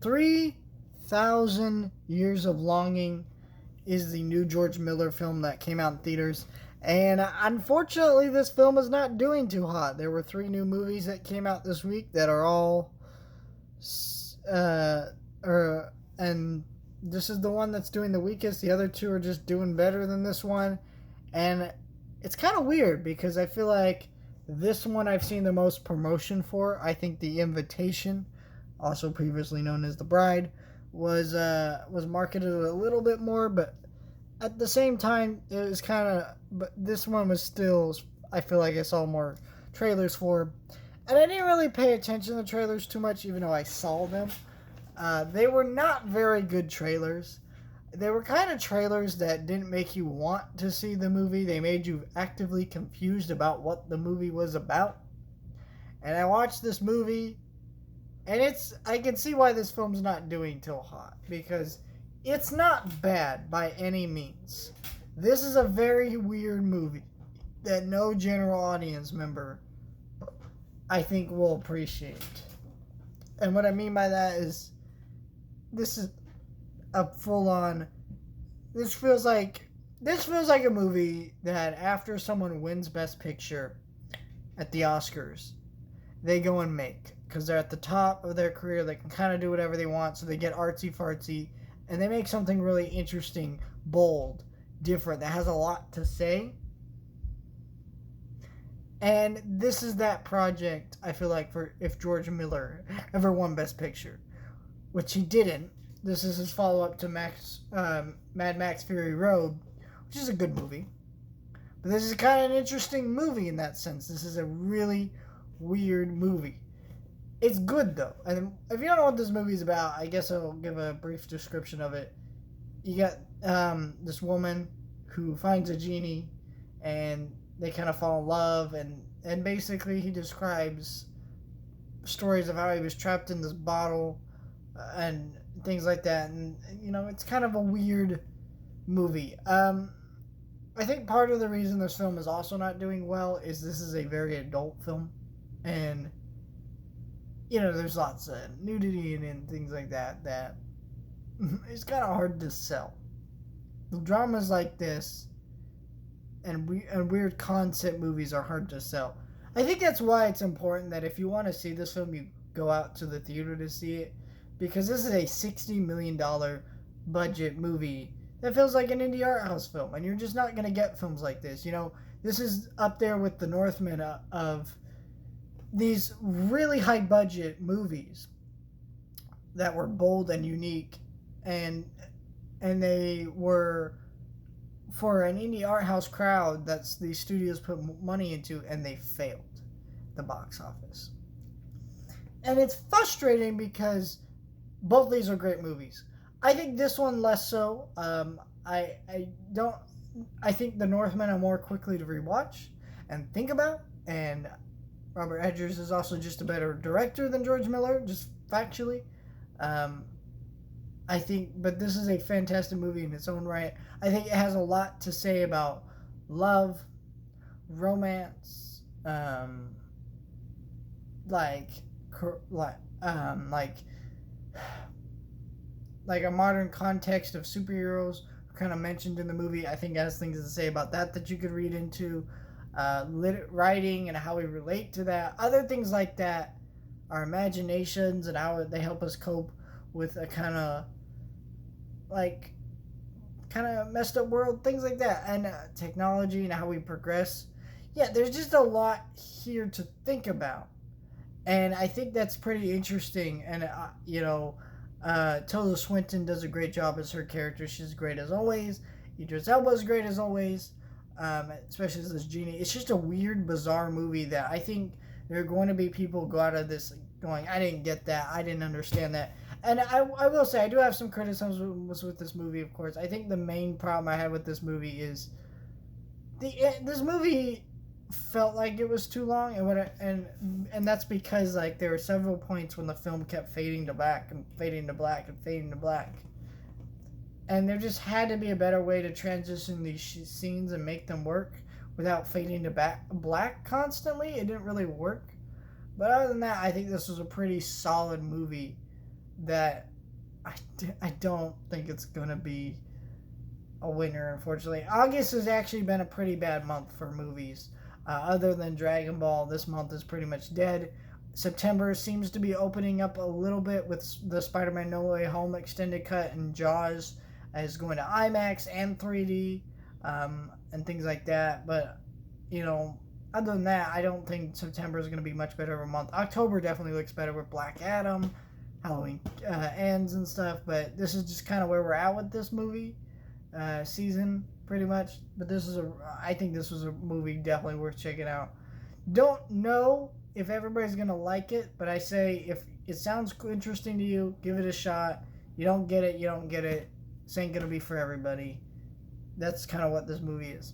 3,000 Years of Longing is the new George Miller film that came out in theaters. And unfortunately, this film is not doing too hot. There were three new movies that came out this week that are all. Uh, and this is the one that's doing the weakest. The other two are just doing better than this one. And it's kind of weird because I feel like this one I've seen the most promotion for. I think The Invitation, also previously known as The Bride, was marketed a little bit more, but at the same time it was kind of. But this one was still. I feel like I saw more trailers for, and I didn't really pay attention to the trailers too much, even though I saw them. They were not very good trailers. They were kind of trailers that didn't make you want to see the movie. They made you actively confused about what the movie was about. And I watched this movie, and I can see why this film's not doing too hot because it's not bad by any means. This is a very weird movie that no general audience member I think will appreciate. And what I mean by that is this is a full on this feels like a movie that after someone wins best picture at the Oscars, they go and make because they're at the top of their career, they can kind of do whatever they want, so they get artsy fartsy and they make something really interesting, bold, different that has a lot to say. And this is that project, I feel like, for if George Miller ever won Best Picture, which he didn't. This is his follow up to Mad Max Fury Road, which is a good movie. But this is kind of an interesting movie in that sense. This is a really weird movie. It's good, though. And if you don't know what this movie is about, I guess I'll give a brief description of it. You got this woman who finds a genie, and they kind of fall in love, and basically he describes stories of how he was trapped in this bottle and things like that, and it's kind of a weird movie. I think part of the reason this film is also not doing well is this is a very adult film, and there's lots of nudity and things like that it's kind of hard to sell. The dramas like this and weird concept movies are hard to sell. I think that's why it's important that if you want to see this film, you go out to the theater to see it, because this is a $60 million budget movie that feels like an indie art house film, and you're just not going to get films like this. This is up there with The Northman of these really high budget movies that were bold and unique, and they were for an indie art house crowd that's these studios put money into, and they failed the box office. And it's frustrating because both these are great movies. I think this one less so. I don't. I think The Northman are more quickly to rewatch and think about. And Robert Eggers is also just a better director than George Miller, just factually. I think, but this is a fantastic movie in its own right. I think it has a lot to say about love, romance, like, like a modern context of superheroes kind of mentioned in the movie. I think it has things to say about that you could read into. Writing and how we relate to that. Other things like that, our imaginations and how they help us cope with a kind of messed up world, things like that, and technology and how we progress. Yeah, there's just a lot here to think about, and I think that's pretty interesting. And Tilda Swinton does a great job as her character. She's great as always. Idris Elba is great as always, especially as this genie. It's just a weird, bizarre movie that I think there are going to be people go out of this going, I didn't get that, I didn't understand that. And I will say, I do have some criticisms with this movie, of course. I think the main problem I had with this movie is this movie felt like it was too long, and that's because there were several points when the film kept fading to black and fading to black and fading to black. And there just had to be a better way to transition these scenes and make them work without fading to black constantly. It didn't really work. But other than that, I think this was a pretty solid movie. that I don't think it's going to be a winner, unfortunately. August has actually been a pretty bad month for movies. Other than Dragon Ball, this month is pretty much dead. September seems to be opening up a little bit with the Spider-Man No Way Home extended cut, and Jaws is going to IMAX and 3D, and things like that. But, other than that, I don't think September is going to be much better of a month. October definitely looks better with Black Adam, Halloween ends and stuff, but this is just kind of where we're at with this movie season, pretty much. But I think this was a movie definitely worth checking out. Don't know if everybody's gonna like it, but I say if it sounds interesting to you, give it a shot. You don't get it, you don't get it. This ain't gonna be for everybody. That's kind of what this movie is.